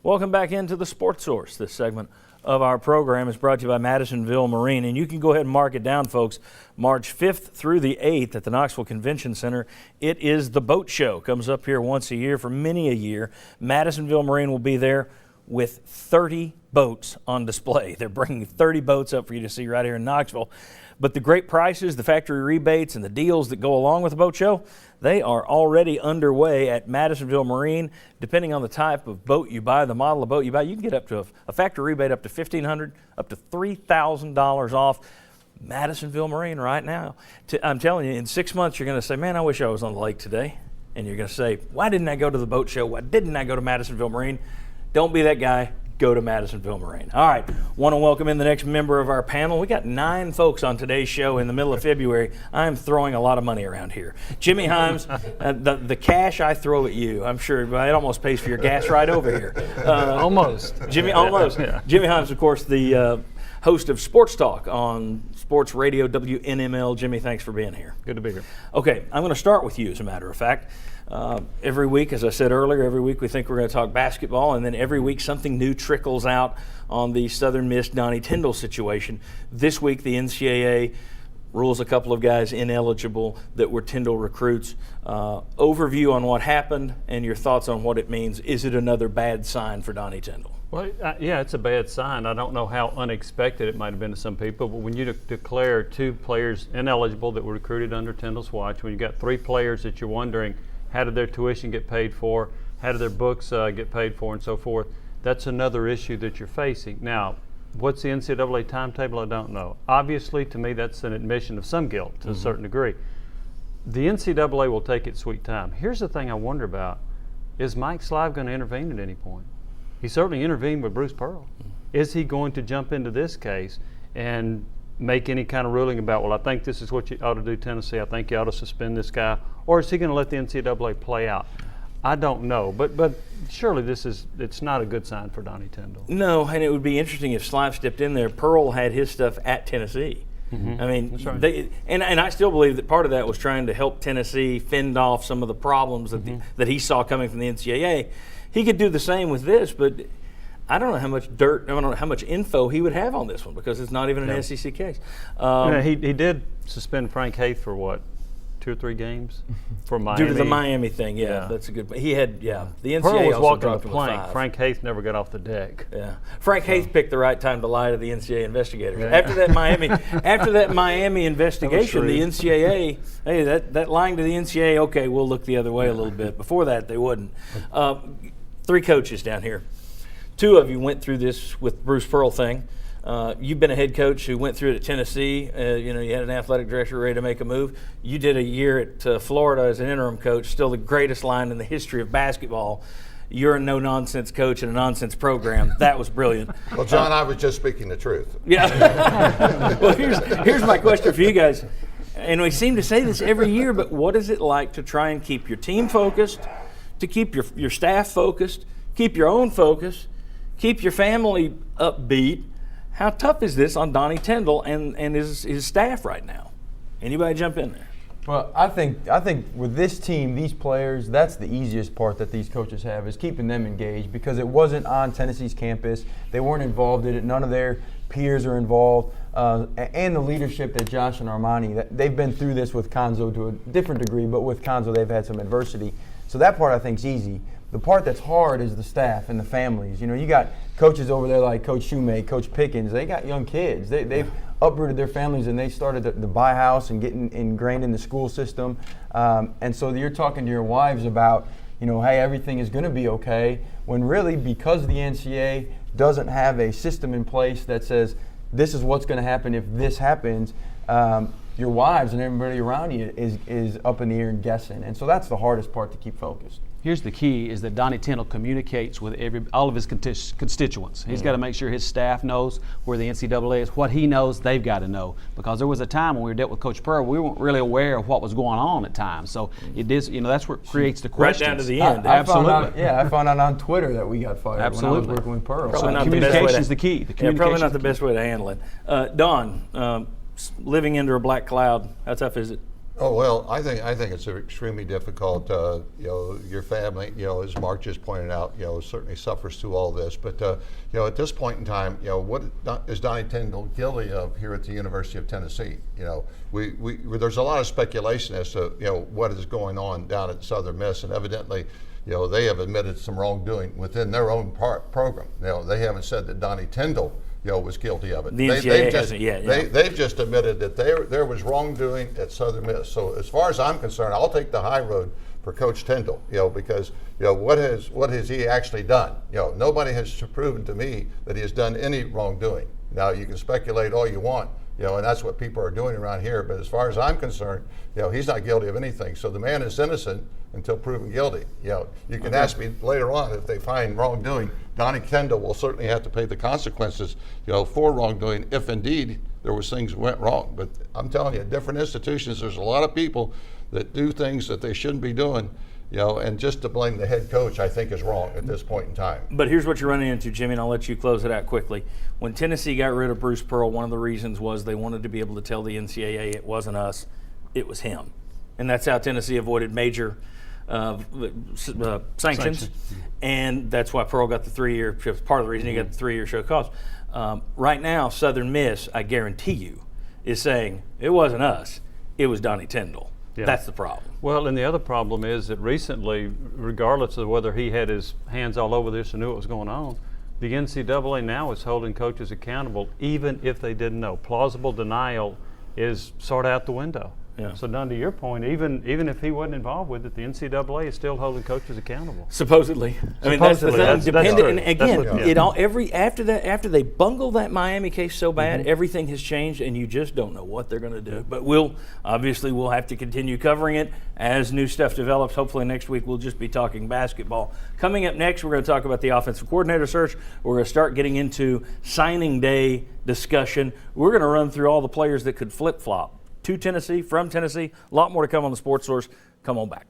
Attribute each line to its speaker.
Speaker 1: Welcome back into the Sports Source. This segment of our program is brought to you by Madisonville Marine. And you can go ahead and mark it down, folks. March 5th through the 8th at the Knoxville Convention Center. It is the boat show. Comes up here once a year for many a year. Madisonville Marine will be there with 30 boats on display. They're bringing 30 boats up for you to see right here in Knoxville. But the great prices, the factory rebates, and the deals that go along with the boat show, they are already underway at Madisonville Marine. Depending on the type of boat you buy, the model of boat you buy, you can get up to a factory rebate up to $1,500, up to $3,000 off. Madisonville Marine right now. I'm telling you, in 6 months, you're going to say, man, I wish I was on the lake today. And you're going to say, why didn't I go to the boat show? Why didn't I go to Madisonville Marine? Don't be that guy. Go to Madisonville Marine. All right, want to welcome in the next member of our panel. We got 9 folks on today's show in the middle of February. I am throwing a lot of money around here. Jimmy Himes, the cash I throw at you, I'm sure it almost pays for your gas ride over here.
Speaker 2: Almost.
Speaker 1: Jimmy, almost. Yeah. Jimmy Himes, of course, the host of Sports Talk on Sports Radio WNML. Jimmy, thanks for being here.
Speaker 2: Good to be here.
Speaker 1: Okay, I'm going to start with you, as a matter of fact. Every week, as I said earlier, every week we think we're going to talk basketball, and then every week something new trickles out on the Southern Miss Donnie Tyndall situation. This week, the NCAA rules a couple of guys ineligible that were Tyndall recruits. Overview on what happened and your thoughts on what it means. Is it another bad sign for Donnie Tyndall?
Speaker 2: Well, yeah, it's a bad sign. I don't know how unexpected it might have been to some people, but when you declare 2 players ineligible that were recruited under Tyndall's watch, when you got 3 players that you're wondering how did their tuition get paid for, how did their books get paid for, and so forth, that's another issue that you're facing. Now, what's the NCAA timetable? I don't know. Obviously, to me, that's an admission of some guilt to a certain degree. The NCAA will take its sweet time. Here's the thing I wonder about. Is Mike Slive going to intervene at any point? He certainly intervened with Bruce Pearl. Is he going to jump into this case and make any kind of ruling about, well, I think this is what you ought to do, Tennessee, I think you ought to suspend this guy, or is he going to let the NCAA play out? I don't know, but surely it's not a good sign for Donnie Tyndall.
Speaker 1: No, and it would be interesting if Slive stepped in there. Pearl had his stuff at Tennessee. Mm-hmm. I mean,
Speaker 2: that's right.
Speaker 1: and I still believe that part of that was trying to help Tennessee fend off some of the problems that, that he saw coming from the NCAA. He could do the same with this, but I don't know how much I don't know how much info he would have on this one because it's not even an SEC case.
Speaker 2: He did suspend Frank Haith for what, 2 or 3 games for Miami?
Speaker 1: Due to the Miami thing, yeah. That's a good. He had, the NCAA
Speaker 2: Pearl was
Speaker 1: also
Speaker 2: walking
Speaker 1: dropped
Speaker 2: the
Speaker 1: him with
Speaker 2: plank.
Speaker 1: 5.
Speaker 2: Frank Haith never got off the deck.
Speaker 1: Yeah, Frank Haith picked the right time to lie to the NCAA investigators. Yeah. After that Miami investigation, the NCAA, hey, that lying to the NCAA, okay, we'll look the other way a little bit. Before that, they wouldn't. 3 coaches down here. 2 of you went through this with Bruce Pearl thing. You've been a head coach who went through it at Tennessee. You had an athletic director ready to make a move. You did a year at Florida as an interim coach, still the greatest line in the history of basketball. You're a no-nonsense coach in a nonsense program. That was brilliant.
Speaker 3: Well, John, I was just speaking the truth.
Speaker 1: Yeah. Well, here's my question for you guys. And we seem to say this every year, but what is it like to try and keep your team focused, to keep your staff focused, keep your own focus, keep your family upbeat? How tough is this on Donnie Tyndall and his staff right now? Anybody jump in there?
Speaker 4: Well, I think with this team, these players, that's the easiest part that these coaches have is keeping them engaged because it wasn't on Tennessee's campus. They weren't involved in it. None of their peers are involved. And the leadership that Josh and Armani, they've been through this with Cuonzo to a different degree, but with Cuonzo they've had some adversity. So that part I think is easy. The part that's hard is the staff and the families. You got coaches over there like Coach Shoemake, Coach Pickens. They got young kids. They've uprooted their families and they started to buy a house and getting ingrained in the school system. And so you're talking to your wives about, hey, everything is going to be okay. When really, because the NCAA doesn't have a system in place that says this is what's going to happen if this happens, your wives and everybody around you is up in the air and guessing. And so that's the hardest part to keep focused.
Speaker 5: Here's the key is that Donnie Tyndall communicates with all of his constituents. He's got to make sure his staff knows where the NCAA is. What he knows, they've got to know. Because there was a time when we were dealt with Coach Pearl, we weren't really aware of what was going on at times. So it is, that's what creates the questions.
Speaker 1: Right down to the end.
Speaker 5: Absolutely.
Speaker 4: I found out on Twitter that we got fired when I was working with Pearl.
Speaker 5: So communication is the key.
Speaker 1: Probably not the best way to handle it. Don, living under a black cloud, how tough is it?
Speaker 3: Oh, well, I think it's extremely difficult. Your family, as Mark just pointed out, certainly suffers through all this. But at this point in time, what is Donnie Tyndall guilty of here at the University of Tennessee? There's a lot of speculation as to what is going on down at Southern Miss, and evidently, they have admitted some wrongdoing within their own program. They haven't said that Donnie Tyndall was guilty of it.
Speaker 1: The NCAA hasn't yet.
Speaker 3: They've just admitted that there was wrongdoing at Southern Miss. So as far as I'm concerned, I'll take the high road for Coach Tyndall. Because what has he actually done? Nobody has proven to me that he has done any wrongdoing. Now you can speculate all you want. And that's what people are doing around here. But as far as I'm concerned, he's not guilty of anything. So the man is innocent until proven guilty. You can ask me later on if they find wrongdoing. Donnie Tyndall will certainly have to pay the consequences, for wrongdoing if indeed there was things that went wrong. But I'm telling you, different institutions, there's a lot of people that do things that they shouldn't be doing. And just to blame the head coach, I think, is wrong at this point in time.
Speaker 1: But here's what you're running into, Jimmy, and I'll let you close it out quickly. When Tennessee got rid of Bruce Pearl, one of the reasons was they wanted to be able to tell the NCAA it wasn't us, it was him. And that's how Tennessee avoided major sanctions. And that's why Pearl got the 3-year, part of the reason he got the 3-year show cause. Right now, Southern Miss, I guarantee you, is saying it wasn't us, it was Donnie Tyndall.
Speaker 2: Yeah.
Speaker 1: That's the problem.
Speaker 2: Well, and the other problem is that recently, regardless of whether he had his hands all over this and knew what was going on, the NCAA now is holding coaches accountable even if they didn't know. Plausible denial is sort of out the window.
Speaker 1: Yeah.
Speaker 2: So, Don, to your point, even if he wasn't involved with it, the NCAA is still holding coaches accountable.
Speaker 1: Supposedly. I mean, that's the thing.
Speaker 2: That's
Speaker 1: Dependent,
Speaker 2: true.
Speaker 1: and again,
Speaker 2: That's what-
Speaker 1: it all after they bungle that Miami case so bad, everything has changed, and you just don't know what they're going to do. But we'll have to continue covering it as new stuff develops. Hopefully next week we'll just be talking basketball. Coming up next, we're going to talk about the offensive coordinator search. We're going to start getting into signing day discussion. We're going to run through all the players that could flip-flop to Tennessee, from Tennessee. A lot more to come on the Sports Source. Come on back.